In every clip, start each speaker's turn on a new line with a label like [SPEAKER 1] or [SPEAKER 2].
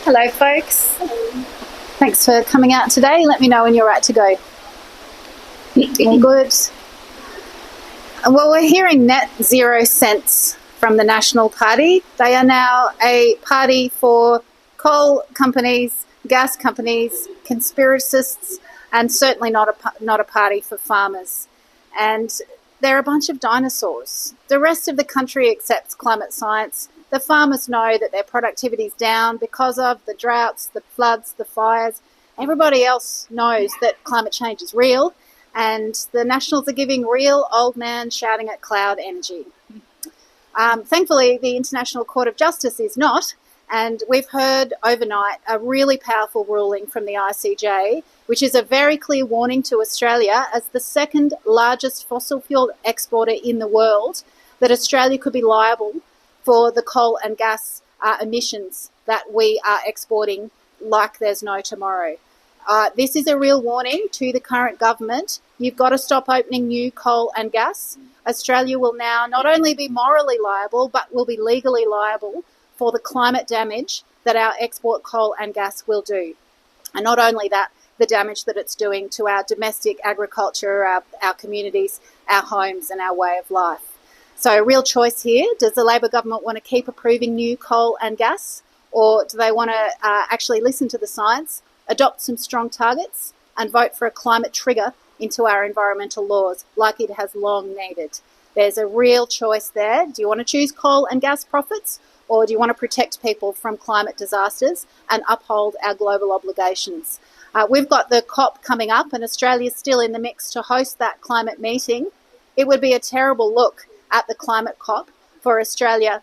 [SPEAKER 1] Hello, folks. Thanks for coming out today. Let me know when you're right to go. All good. Well, we're hearing net zero sense from the National Party. They are now a party for coal companies, gas companies, conspiracists, and certainly not a party for farmers. And they're a bunch of dinosaurs. The rest of the country accepts climate science. The farmers know that their productivity is down because of the droughts, the floods, the fires. Everybody else knows that climate change is real, and the Nationals are giving real old man shouting at cloud energy. Thankfully, the International Court of Justice is not, and we've heard overnight a really powerful ruling from the ICJ, which is a very clear warning to Australia as the second largest fossil fuel exporter in the world, that Australia could be liable for the coal and gas emissions that we are exporting like there's no tomorrow. This is a real warning to the current government. You've got to stop opening new coal and gas. Australia will now not only be morally liable, but will be legally liable for the climate damage that our export coal and gas will do. And not only that, the damage that it's doing to our domestic agriculture, our communities, our homes and our way of life. So a real choice here. Does the Labor government want to keep approving new coal and gas, or do they want to actually listen to the science, adopt some strong targets and vote for a climate trigger into our environmental laws like it has long needed? There's a real choice there. Do you want to choose coal and gas profits, or do you want to protect people from climate disasters and uphold our global obligations? We've got the COP coming up, and Australia's still in the mix to host that climate meeting. It would be a terrible look at the climate COP for Australia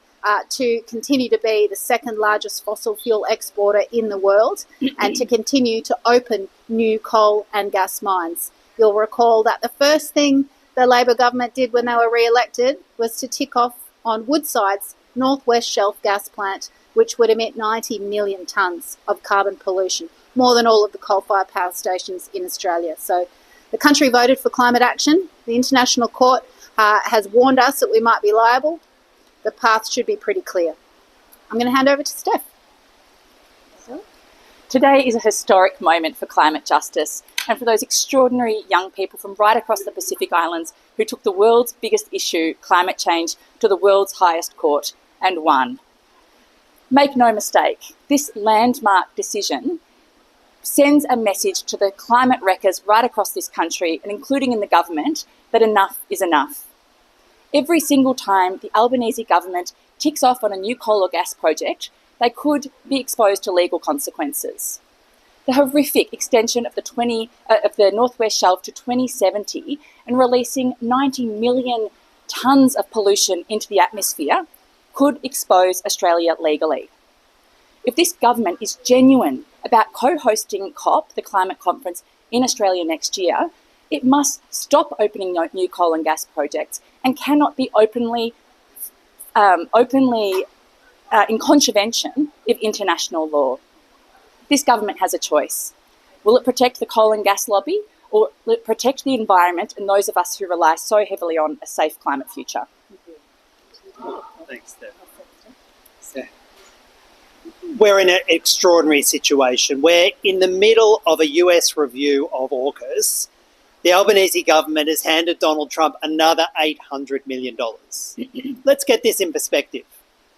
[SPEAKER 1] to continue to be the second largest fossil fuel exporter in the world and to continue to open new coal and gas mines. You'll recall that the first thing the Labor government did when they were re-elected was to tick off on Woodside's Northwest Shelf gas plant, which would emit 90 million tonnes of carbon pollution, more than all of the coal-fired power stations in Australia. So the country voted for climate action. The International Court has warned us that we might be liable. The path should be pretty clear. I'm going to hand over to Steph.
[SPEAKER 2] Today is a historic moment for climate justice and for those extraordinary young people from right across the Pacific Islands who took the world's biggest issue, climate change, to the world's highest court and won. Make no mistake, this landmark decision sends a message to the climate wreckers right across this country and including in the government that enough is enough. Every single time the Albanese government ticks off on a new coal or gas project, they could be exposed to legal consequences. The horrific extension of the Northwest Shelf to 2070 and releasing 90 million tonnes of pollution into the atmosphere could expose Australia legally. If this government is genuine about co-hosting COP, the climate conference, in Australia next year, it must stop opening new coal and gas projects and cannot be openly in contravention of international law. This government has a choice. Will it protect the coal and gas lobby, or will it protect the environment and those of us who rely so heavily on a safe climate future?
[SPEAKER 3] Thanks, Steph. We're in an extraordinary situation. We're in the middle of a US review of AUKUS. The Albanese government has handed Donald Trump another $800 million. Let's get this in perspective.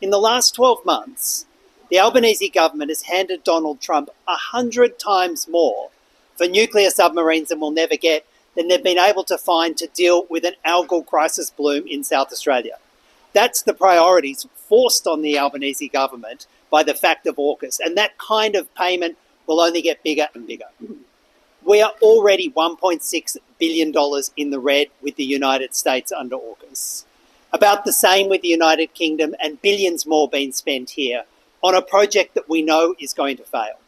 [SPEAKER 3] In the last 12 months, the Albanese government has handed Donald Trump 100 times more for nuclear submarines than they've been able to find to deal with an algal crisis bloom in South Australia. That's the priorities forced on the Albanese government by the fact of AUKUS, and that kind of payment will only get bigger and bigger. We are already $1.6 billion in the red with the United States under AUKUS. About the same with the United Kingdom, and billions more being spent here on a project that we know is going to fail.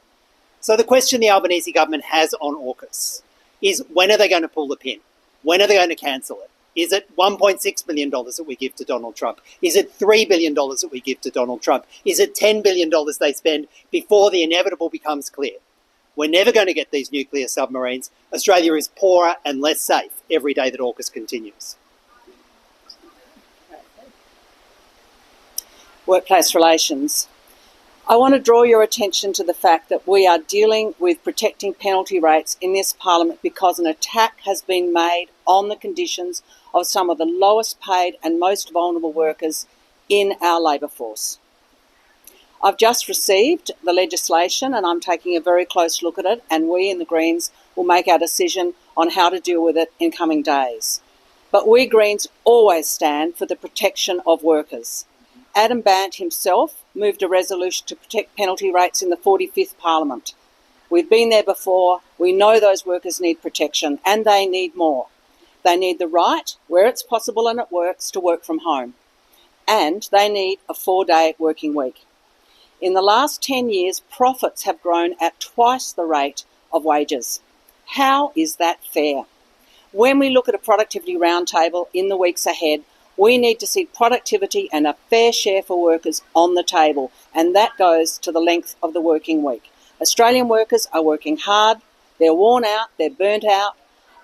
[SPEAKER 3] So the question the Albanese government has on AUKUS is, when are they going to pull the pin? When are they going to cancel it? Is it $1.6 billion that we give to Donald Trump? Is it $3 billion that we give to Donald Trump? Is it $10 billion they spend before the inevitable becomes clear? We're never going to get these nuclear submarines. Australia is poorer and less safe every day that AUKUS continues.
[SPEAKER 4] Workplace relations. I want to draw your attention to the fact that we are dealing with protecting penalty rates in this parliament because an attack has been made on the conditions of some of the lowest paid and most vulnerable workers in our labour force. I've just received the legislation and I'm taking a very close look at it, and we in the Greens will make our decision on how to deal with it in coming days. But we Greens always stand for the protection of workers. Adam Bant himself moved a resolution to protect penalty rates in the 45th Parliament. We've been there before. We know those workers need protection, and they need more. They need the right, where it's possible and it works, to work from home. And they need a 4-day working week. In the last 10 years, profits have grown at twice the rate of wages. How is that fair? When we look at a productivity roundtable in the weeks ahead, we need to see productivity and a fair share for workers on the table, and that goes to the length of the working week. Australian workers are working hard, they're worn out, they're burnt out,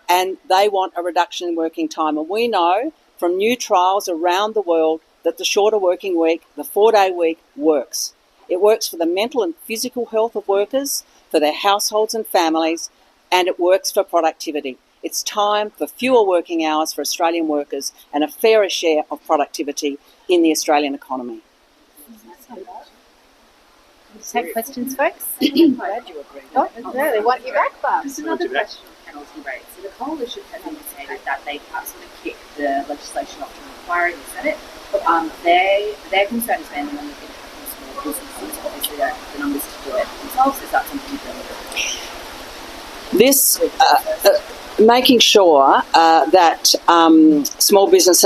[SPEAKER 4] and they want a reduction in working time. And we know from new trials around the world that the shorter working week, the 4-day week, works. It works for the mental and physical health of workers, for their households and families, and it works for productivity. It's time for fewer working hours for Australian workers and a fairer share of productivity in the Australian economy.
[SPEAKER 1] Take questions, folks.
[SPEAKER 5] I'm glad you agree.
[SPEAKER 1] Oh, no, they want you back, Bob.
[SPEAKER 5] Just another question on penalty rates. So the coalition has indicated that they perhaps want to kick the legislation off to inquire in the Senate. Their concern is mainly on the impact on small businesses. Obviously, they don't have the numbers to do it themselves. Is that something you feel?
[SPEAKER 4] This, making sure that small business.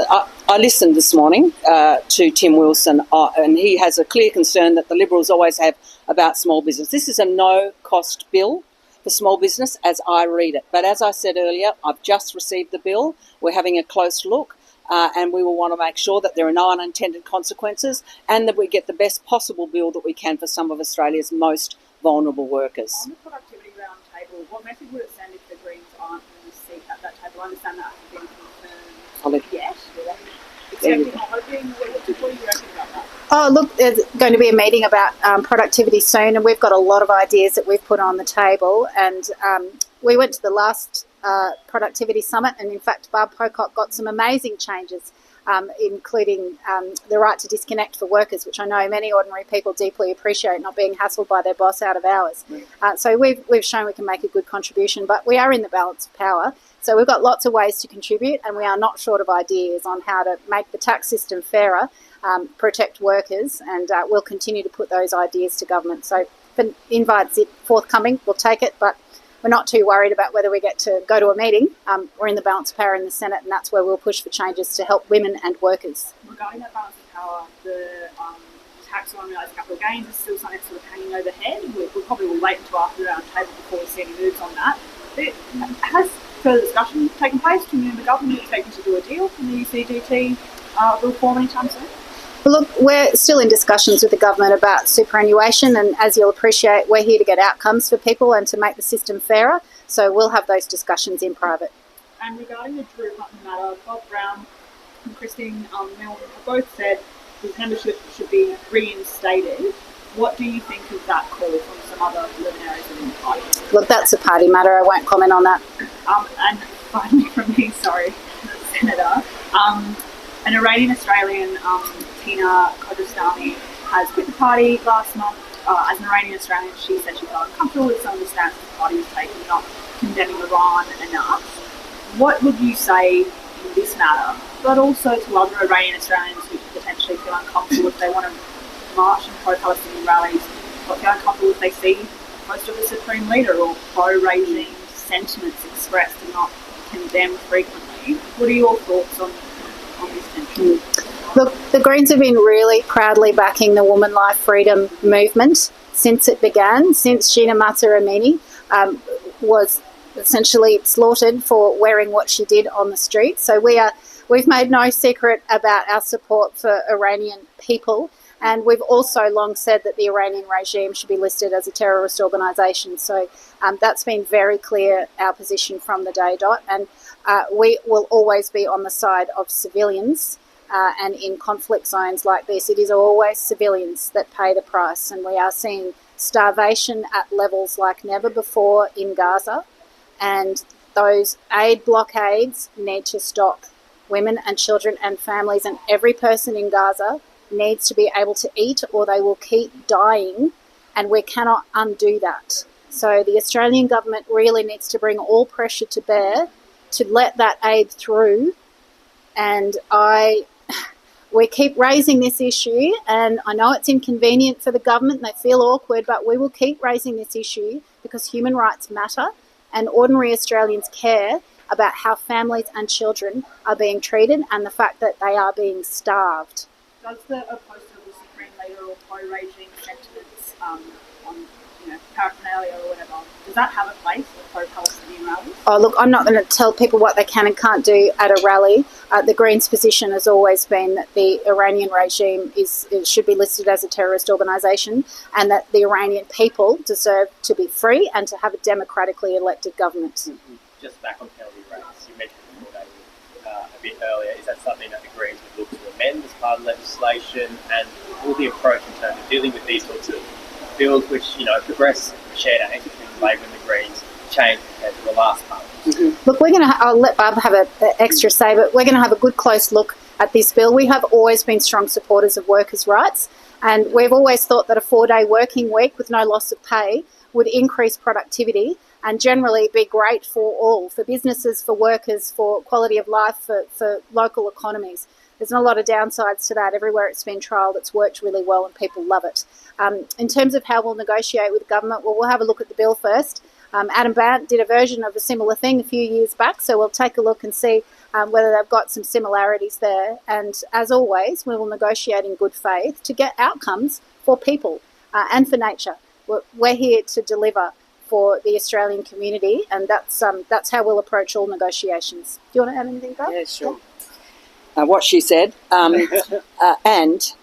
[SPEAKER 4] I listened this morning to Tim Wilson, and he has a clear concern that the Liberals always have about small business. This is a no-cost bill for small business as I read it. But as I said earlier, I've just received the bill. We're having a close look, and we will want to make sure that there are no unintended consequences and that we get the best possible bill that we can for some of Australia's most vulnerable workers.
[SPEAKER 6] On the productivity roundtable, what message would it send if the Greens aren't in the seat at that table? I understand that hasn't been confirmed yet. Expecting or hoping? What do you reckon about that?
[SPEAKER 1] Oh, look, there's going to be a meeting about productivity soon, and we've got a lot of ideas that we've put on the table. And we went to the last productivity summit, and in fact, Barb Pocock got some amazing changes, including the right to disconnect for workers, which I know many ordinary people deeply appreciate, not being hassled by their boss out of hours. So we've shown we can make a good contribution, but we are in the balance of power. So we've got lots of ways to contribute, and we are not short of ideas on how to make the tax system fairer, protect workers, and we'll continue to put those ideas to government. So if an invite's forthcoming, we'll take it, but we're not too worried about whether we get to go to a meeting. We're in the balance of power in the Senate, and that's where we'll push for changes to help women and workers.
[SPEAKER 6] Regarding that balance of power, the tax on unrealised capital gains is still something sort of hanging overhead. We'll probably wait until after the round table before we see any moves on that. But has further discussion taken place? Can you and the government expecting to do a deal from the UCGT reform anytime soon?
[SPEAKER 1] Look, we're still in discussions with the government about superannuation, and as you'll appreciate, we're here to get outcomes for people and to make the system fairer, so we'll have those discussions in private.
[SPEAKER 6] And regarding the Drew Hutton matter, Bob Brown and Christine Milne have both said his membership should be reinstated. What do you think of that call from some other luminaries within the party?
[SPEAKER 1] Look, that's a party matter. I won't comment on that.
[SPEAKER 6] And finally from me, Senator, an Iranian Australian, Tina Kodrostani, has quit the party last month. As an Iranian Australian, she said she felt uncomfortable with some of the stances the party was taking, not condemning Iran enough. What would you say in this matter, but also to other Iranian Australians who potentially feel uncomfortable if they want to march and pro-Palestinian rallies, but feel uncomfortable if they see most of the Supreme Leader or pro-regime sentiments expressed and not condemned frequently? What are your thoughts on this tension?
[SPEAKER 1] Look, the Greens have been really proudly backing the Woman Life Freedom movement since it began, since Gina Mahsa Amini was essentially slaughtered for wearing what she did on the street. So we've made no secret about our support for Iranian people, and we've also long said that the Iranian regime should be listed as a terrorist organisation. So that's been very clear, our position from the day dot, and we will always be on the side of civilians and in conflict zones like this, it is always civilians that pay the price. And we are seeing starvation at levels like never before in Gaza. And those aid blockades need to stop. Women and children and families and every person in Gaza needs to be able to eat, or they will keep dying, and we cannot undo that. So the Australian government really needs to bring all pressure to bear to let that aid through. And we keep raising this issue, and I know it's inconvenient for the government, they feel awkward, but we will keep raising this issue because human rights matter and ordinary Australians care about how families and children are being treated and the fact that they are being starved.
[SPEAKER 6] Does the opposed to the Supreme Leader or pro-regime sentiments on paraphernalia or whatever, does that have a place for pro-Palestinian rallies?
[SPEAKER 1] Oh, look, I'm not going to tell people what they can and can't do at a rally. The Greens' position has always been that the Iranian regime should be listed as a terrorist organisation, and that the Iranian people deserve to be free and to have a democratically elected government.
[SPEAKER 7] Mm-hmm. Just back on penalty rates, you mentioned before, David, a bit earlier. Is that something that the Greens would look to amend as part of legislation? And will the approach in terms of dealing with these sorts of bills, which progress shared aims between Labor and the Greens, change compared to the last Parliament?
[SPEAKER 1] Mm-hmm. Look, I'll let Barb have an extra say, but we're going to have a good close look at this bill. We have always been strong supporters of workers' rights, and we've always thought that a 4-day working week with no loss of pay would increase productivity and generally be great for all, for businesses, for workers, for quality of life, for local economies. There's not a lot of downsides to that. Everywhere it's been trialled, it's worked really well and people love it. In terms of how we'll negotiate with government, well, we'll have a look at the bill first. Adam Bandt did a version of a similar thing a few years back, so we'll take a look and see whether they've got some similarities there. And as always, we will negotiate in good faith to get outcomes for people and for nature. We're here to deliver for the Australian community, and that's how we'll approach all negotiations. Do you want to add anything, Bob?
[SPEAKER 4] Yeah, sure. What she said, and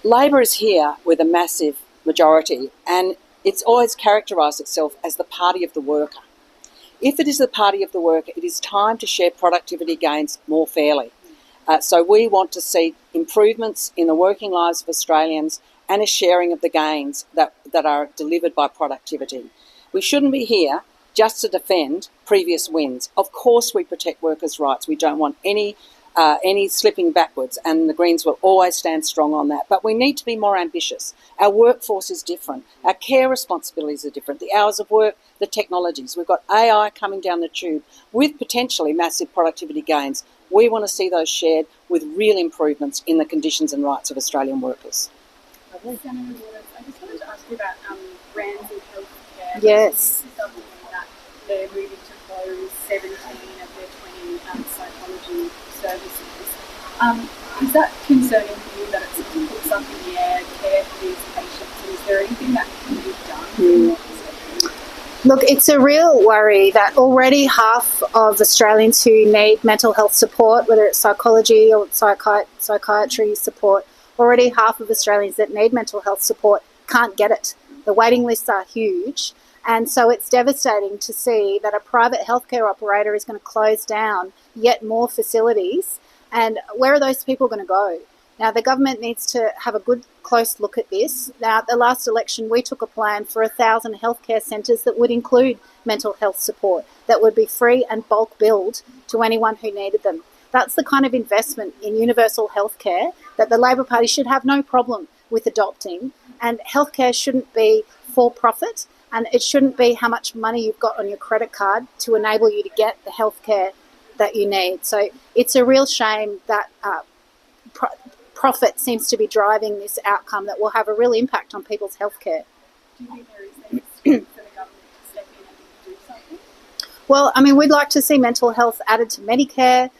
[SPEAKER 4] Labor is here with a massive majority, and it's always characterised itself as the party of the worker. If it is the party of the worker, it is time to share productivity gains more fairly. So we want to see improvements in the working lives of Australians and a sharing of the gains that are delivered by productivity. We shouldn't be here just to defend previous wins. Of course we protect workers' rights. We don't want any slipping backwards, and the Greens will always stand strong on that. But we need to be more ambitious. Our workforce is different. Our care responsibilities are different. The hours of work, the technologies. We've got AI coming down the tube with potentially massive productivity gains. We want to see those shared with real improvements in the conditions and rights of Australian workers.
[SPEAKER 6] Senator Waters, I just wanted to ask you about Ramsay Healthcare.
[SPEAKER 1] Yes.
[SPEAKER 6] That they're moving to close 17 of their 20 psychology services. Is that concerning for you that it's puts up in the air, care for these patients? Is there anything that can be done?
[SPEAKER 1] Look, it's a real worry that already half of Australians who need mental health support, whether it's psychology or psychiatry support, already half of Australians that need mental health support can't get it. The waiting lists are huge. And so it's devastating to see that a private healthcare operator is going to close down yet more facilities. And where are those people going to go? Now, the government needs to have a good, close look at this. Now, at the last election, we took a plan for 1,000 healthcare centres that would include mental health support, that would be free and bulk billed to anyone who needed them. That's the kind of investment in universal healthcare that the Labor Party should have no problem with adopting. And healthcare shouldn't be for profit, and it shouldn't be how much money you've got on your credit card to enable you to get the healthcare that you need. So it's a real shame that profit seems to be driving this outcome that will have a real impact on people's healthcare.
[SPEAKER 6] Do you think there is any scope for the government to step in and do something?
[SPEAKER 1] Well, I mean, we'd like to see mental health added to Medicare.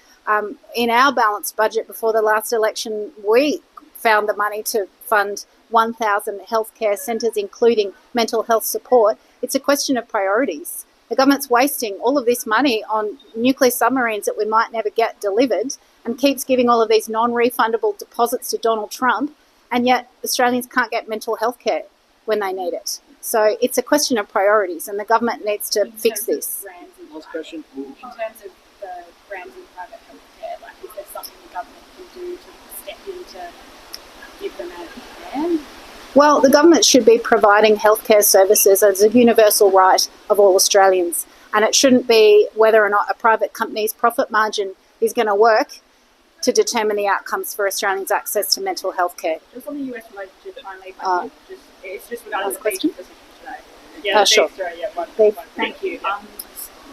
[SPEAKER 1] In our balanced budget before the last election, we found the money to fund 1,000 healthcare centres, including mental health support. It's a question of priorities. The government's wasting all of this money on nuclear submarines that we might never get delivered and keeps giving all of these non-refundable deposits to Donald Trump, and yet Australians can't get mental health care when they need it. So it's a question of priorities, and the government needs to fix this.
[SPEAKER 6] In terms of the Ramsay private healthcare, is there something the government do to step in to give them a hand?
[SPEAKER 1] Well, the government should be providing healthcare services as a universal right of all Australians. And it shouldn't be whether or not a private company's profit margin is going to work to determine the outcomes for Australians' access to mental health care.
[SPEAKER 6] Just on the US relationship, finally, it's just regarding
[SPEAKER 1] Another
[SPEAKER 6] the
[SPEAKER 1] question?
[SPEAKER 6] beef decision today.
[SPEAKER 1] Sure.
[SPEAKER 6] Beef. Thank you.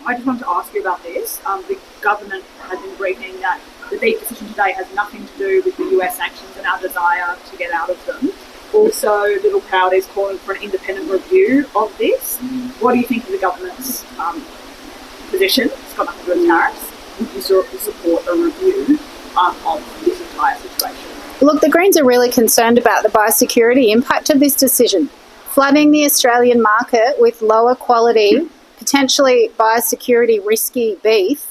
[SPEAKER 6] I just wanted to ask you about this. The government has been briefing that the beef decision today has nothing to do with the US sanctions and our desire to get out of them. Also, Little Proud is calling for an independent review of this. What do you think of the government's position? It's got nothing to do with tariffs. Would you support a review of this entire situation?
[SPEAKER 1] Look, the Greens are really concerned about the biosecurity impact of this decision. Flooding the Australian market with lower quality, potentially biosecurity risky beef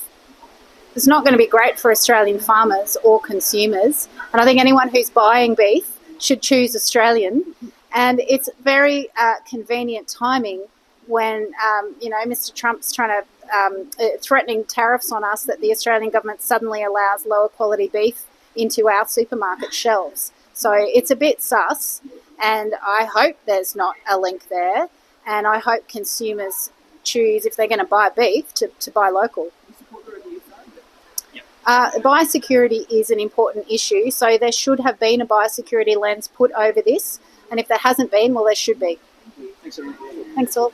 [SPEAKER 1] is not going to be great for Australian farmers or consumers. And I think anyone who's buying beef should choose Australian. And it's very convenient timing when, Mr. Trump's trying to threatening tariffs on us, that the Australian government suddenly allows lower quality beef into our supermarket shelves. So it's a bit sus, and I hope there's not a link there, and I hope consumers choose, if they're going to buy beef, to buy local. Biosecurity is an important issue, so there should have been a biosecurity lens put over this, and if there hasn't been, well, there should be. Thanks all.